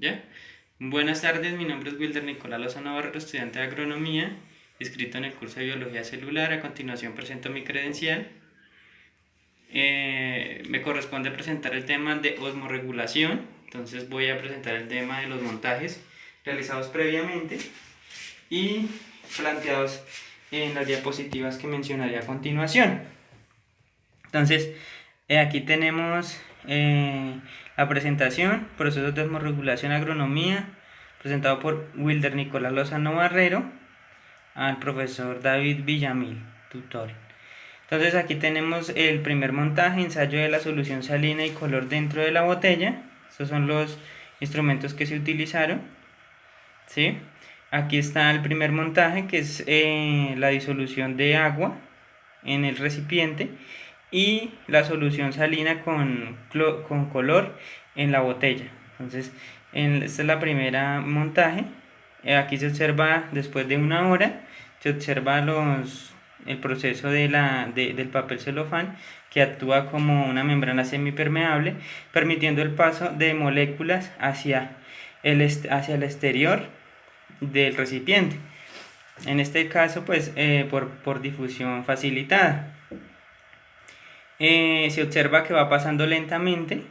¿Ya? Buenas tardes, mi nombre es Wilder Nicolás Lozano Barrero, estudiante de agronomía, inscrito en el curso de biología celular. A continuación presento mi credencial. Me corresponde presentar el tema de osmorregulación, entonces voy a presentar el tema de los montajes realizados previamente y planteados en las diapositivas que mencionaré a continuación. Entonces, aquí tenemos la presentación, procesos de osmorregulación agronomía, presentado por Wilder Nicolás Lozano Barrero, al profesor David Villamil, tutor. Entonces aquí tenemos el primer montaje, ensayo de la solución salina y color dentro de la botella. Estos son los instrumentos que se utilizaron, ¿sí? Aquí está el primer montaje, que es la disolución de agua en el recipiente y la solución salina con color en la botella. Entonces, esta es la primera montaje. Aquí se observa, después de una hora, se observa el proceso del papel celofán, que actúa como una membrana semipermeable, permitiendo el paso de moléculas hacia hacia el exterior del recipiente. En este caso, pues, por difusión facilitada. Se observa que va pasando lentamente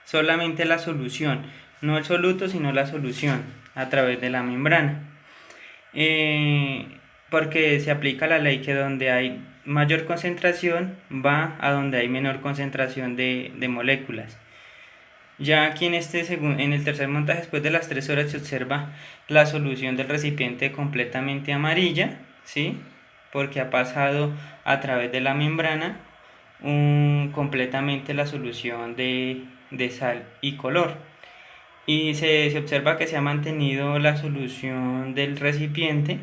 solamente la solución, no el soluto, sino la solución a través de la membrana. Porque se aplica la ley que donde hay mayor concentración va a donde hay menor concentración de moléculas. Ya aquí en el tercer montaje, después de las 3 horas, se observa la solución del recipiente completamente amarilla, ¿sí? Porque ha pasado a través de la membrana completamente la solución de sal y color. Y se observa que se ha mantenido la solución del recipiente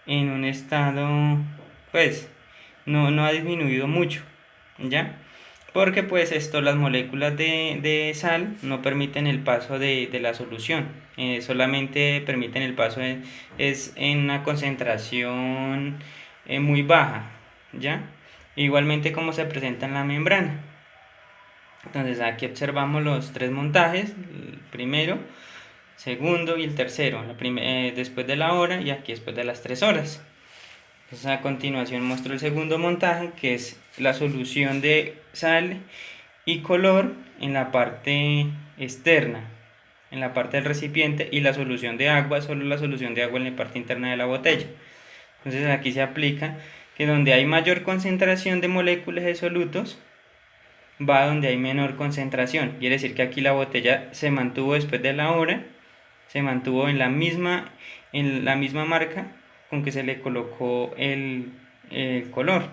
en un estado, pues, no ha disminuido mucho, ¿ya? Porque pues las moléculas de sal no permiten el paso de la solución, solamente permiten el paso es en una concentración muy baja, ¿ya? Igualmente como se presenta en la membrana. Entonces aquí observamos los tres montajes, el primero, segundo y el tercero, después de la hora y aquí después de las 3 horas. Entonces a continuación muestro el segundo montaje, que es la solución de sal y color en la parte externa, en la parte del recipiente, y la solución de agua, solo la solución de agua en la parte interna de la botella. Entonces aquí se aplica que donde hay mayor concentración de moléculas de solutos, va donde hay menor concentración. Quiere decir que aquí la botella se mantuvo después de la hora, se mantuvo en la misma marca con que se le colocó el color.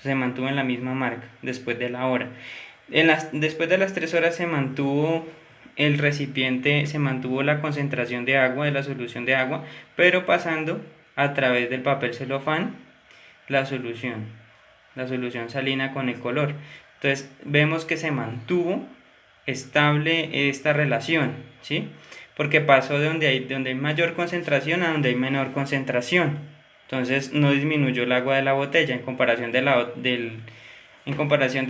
Se mantuvo en la misma marca después de la hora. Después de las 3 horas se mantuvo el recipiente, se mantuvo la concentración de agua, de la solución de agua, pero pasando a través del papel celofán la solución salina con el color. Entonces vemos que se mantuvo estable esta relación, ¿sí? Porque pasó de donde hay mayor concentración a donde hay menor concentración. Entonces no disminuyó el agua de la botella en comparación de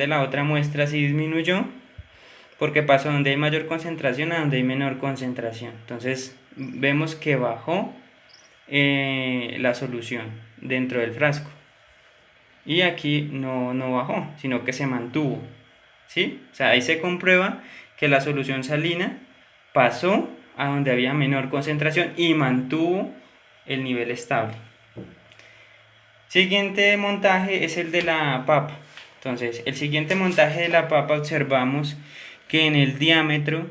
la otra muestra, sí disminuyó, porque pasó donde hay mayor concentración a donde hay menor concentración. Entonces vemos que bajó la solución dentro del frasco. Y aquí no bajó, sino que se mantuvo, ¿sí? O sea, ahí se comprueba que la solución salina pasó a donde había menor concentración y mantuvo el nivel estable. Siguiente montaje es el de la papa. Entonces, el siguiente montaje de la papa, observamos que en el diámetro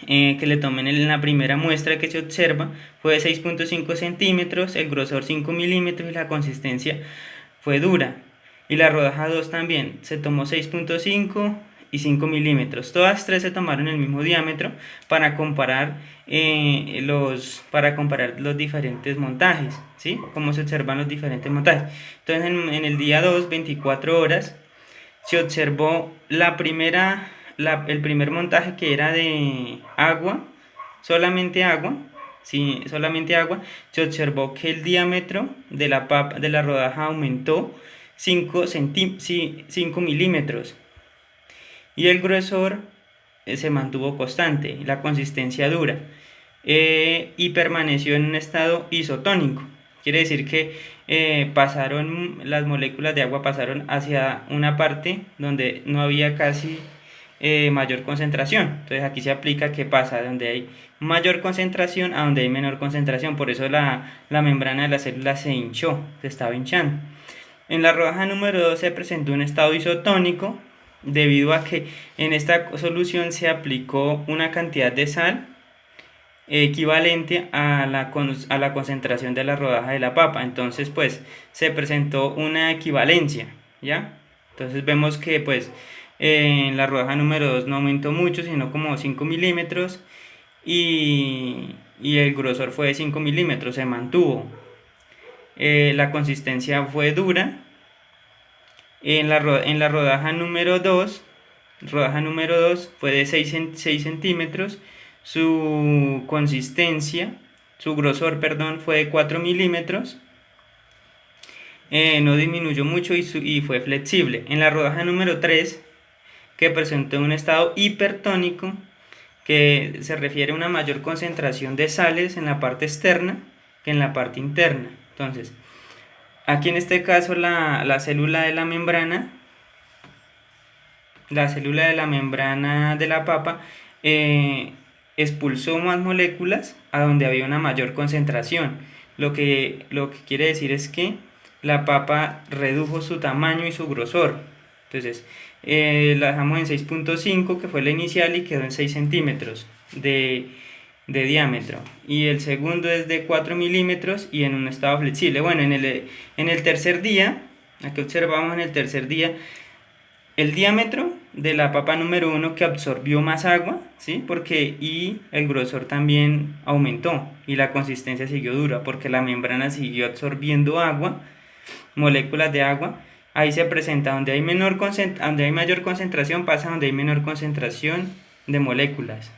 que le tomen en la primera muestra que se observa fue de 6.5 centímetros, el grosor 5 milímetros y la consistencia fue dura. Y la rodaja 2 también se tomó 6.5 y 5 milímetros. Todas tres se tomaron el mismo diámetro para comparar, los diferentes montajes, ¿sí? Cómo se observan los diferentes montajes. Entonces en el día 2, 24 horas, se observó el primer montaje, que era de agua, solamente agua, sí, solamente agua. Se observó que el diámetro de la rodaja aumentó 5 milímetros y el grosor se mantuvo constante, la consistencia dura, y permaneció en un estado isotónico. Quiere decir que las moléculas de agua pasaron hacia una parte donde no había casi mayor concentración. Entonces aquí se aplica que pasa donde hay mayor concentración a donde hay menor concentración. Por eso la membrana de la célula se hinchó, se estaba hinchando. En la rodaja número 2 se presentó un estado isotónico debido a que en esta solución se aplicó una cantidad de sal equivalente a la concentración de la rodaja de la papa. Entonces pues se presentó una equivalencia, ¿ya? Entonces vemos que pues en la rodaja número 2 no aumentó mucho, sino como 5 milímetros, y el grosor fue de 5 milímetros, se mantuvo. La consistencia fue dura. En la rodaja número 2 fue de 6 centímetros, su grosor, perdón, fue de 4 milímetros, no disminuyó mucho y fue flexible. En la rodaja número 3, que presentó un estado hipertónico, que se refiere a una mayor concentración de sales en la parte externa que en la parte interna. Entonces, aquí en este caso la célula de la membrana de la papa expulsó más moléculas a donde había una mayor concentración. Lo que quiere decir es que la papa redujo su tamaño y su grosor. Entonces, la dejamos en 6.5, que fue la inicial, y quedó en 6 centímetros de diámetro. Y el segundo es de 4 milímetros y en un estado flexible. Bueno, en el tercer día, aquí observamos en el tercer día, el diámetro de la papa número 1 que absorbió más agua, ¿sí? Y el grosor también aumentó y la consistencia siguió dura porque la membrana siguió absorbiendo agua, moléculas de agua. Ahí se presenta donde hay mayor concentración, pasa donde hay menor concentración de moléculas.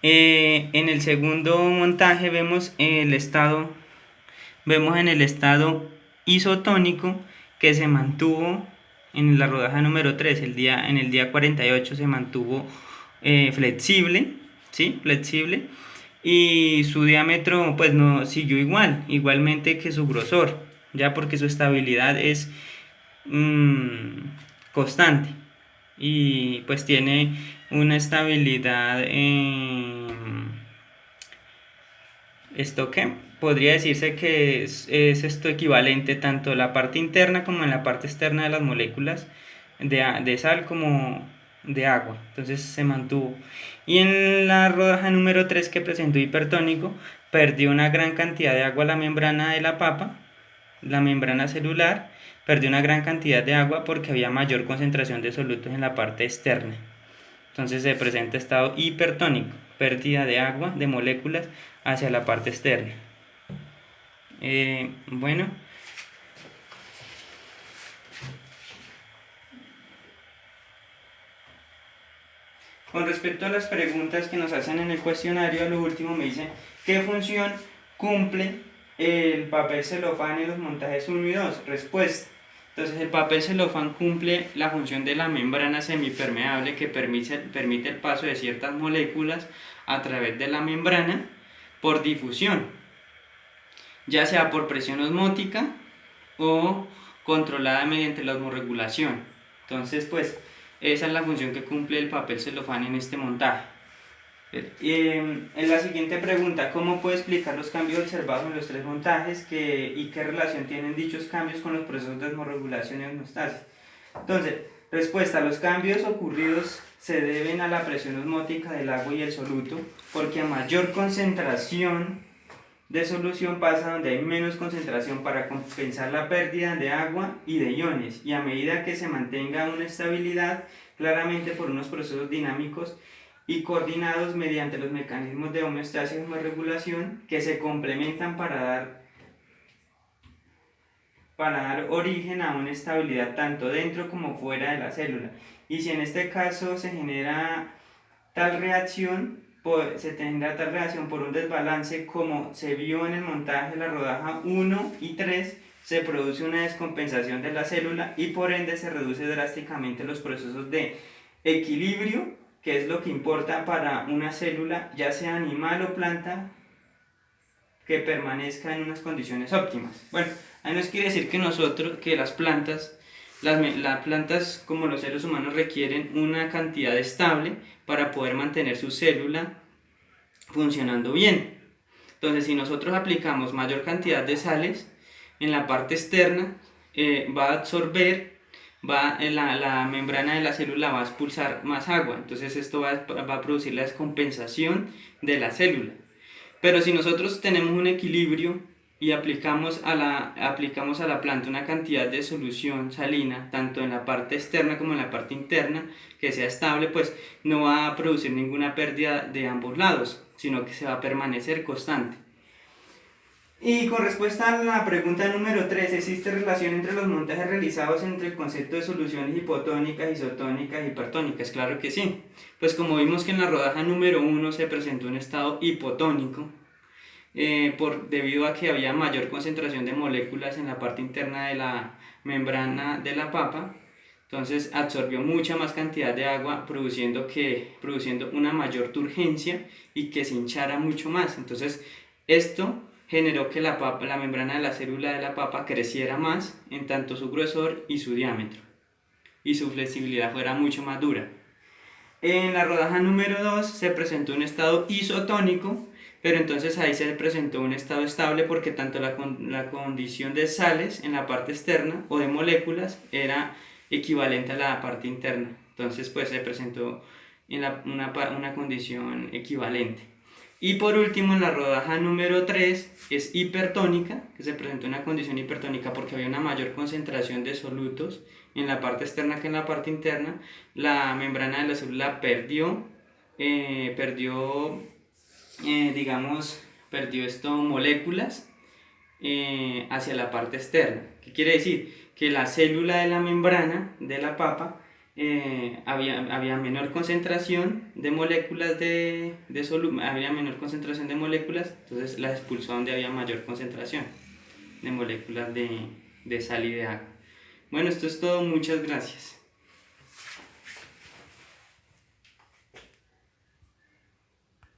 En el segundo montaje vemos en el estado isotónico, que se mantuvo en la rodaja número 3, en el día 48 se mantuvo flexible, ¿sí? Flexible, y su diámetro pues no siguió igualmente que su grosor, ya porque su estabilidad es constante y pues tiene una estabilidad esto que podría decirse que es esto equivalente tanto en la parte interna como en la parte externa de las moléculas de sal como de agua. Entonces se mantuvo. Y en la rodaja número 3, que presentó hipertónico, perdió una gran cantidad de agua la membrana de la papa, la membrana celular, perdió una gran cantidad de agua porque había mayor concentración de solutos en la parte externa. Entonces se presenta estado hipertónico, pérdida de agua, de moléculas hacia la parte externa. Bueno, con respecto a las preguntas que nos hacen en el cuestionario, a lo último me dicen ¿qué función cumple el papel celofán en los montajes 1 y 2? Respuesta. Entonces el papel celofán cumple la función de la membrana semipermeable que permite el paso de ciertas moléculas a través de la membrana por difusión, ya sea por presión osmótica o controlada mediante la osmorregulación. Entonces pues esa es la función que cumple el papel celofán en este montaje. En la siguiente pregunta, ¿cómo puedo explicar los cambios observados en los 3 montajes y qué relación tienen dichos cambios con los procesos de osmorregulación y osmostasis? Entonces, respuesta, los cambios ocurridos se deben a la presión osmótica del agua y el soluto, porque a mayor concentración de solución pasa donde hay menos concentración para compensar la pérdida de agua y de iones, y a medida que se mantenga una estabilidad, claramente por unos procesos dinámicos y coordinados mediante los mecanismos de homeostasis y osmorregulación que se complementan para dar origen a una estabilidad tanto dentro como fuera de la célula. Y si en este caso se genera tal reacción por un desbalance, como se vio en el montaje de la rodaja 1 y 3, se produce una descompensación de la célula y por ende se reduce drásticamente los procesos de equilibrio, que es lo que importa para una célula, ya sea animal o planta, que permanezca en unas condiciones óptimas. Bueno, ahí nos quiere decir que nosotros, que las plantas, las plantas como los seres humanos requieren una cantidad estable para poder mantener su célula funcionando bien. Entonces, si nosotros aplicamos mayor cantidad de sales en la parte externa, va a absorber, la membrana de la célula va a expulsar más agua. Entonces, esto va a producir la descompensación de la célula. Pero si nosotros tenemos un equilibrio y aplicamos a la planta una cantidad de solución salina, tanto en la parte externa como en la parte interna, que sea estable, pues no va a producir ninguna pérdida de ambos lados, sino que se va a permanecer constante. Y con respuesta a la pregunta número 3, ¿existe relación entre los montajes realizados entre el concepto de soluciones hipotónicas, isotónicas y hipertónicas? Claro que sí. Pues como vimos que en la rodaja número 1 se presentó un estado hipotónico, debido a que había mayor concentración de moléculas en la parte interna de la membrana de la papa, entonces absorbió mucha más cantidad de agua, produciendo una mayor turgencia y que se hinchara mucho más. Entonces esto generó que la membrana de la célula de la papa creciera más en tanto su grosor y su diámetro, y su flexibilidad fuera mucho más dura. En la rodaja número 2 se presentó un estado isotónico, pero entonces ahí se presentó un estado estable porque tanto la condición de sales en la parte externa o de moléculas era equivalente a la parte interna. Entonces pues se presentó en una condición equivalente. Y por último, en la rodaja número 3 es hipertónica, que se presentó una condición hipertónica porque había una mayor concentración de solutos en la parte externa que en la parte interna. La membrana de la célula perdió moléculas hacia la parte externa. ¿Qué quiere decir? Que la célula de la membrana de la papa había menor concentración de moléculas había menor concentración de moléculas, entonces las expulsó donde había mayor concentración de moléculas de sal y de agua. Bueno, esto es todo, muchas gracias.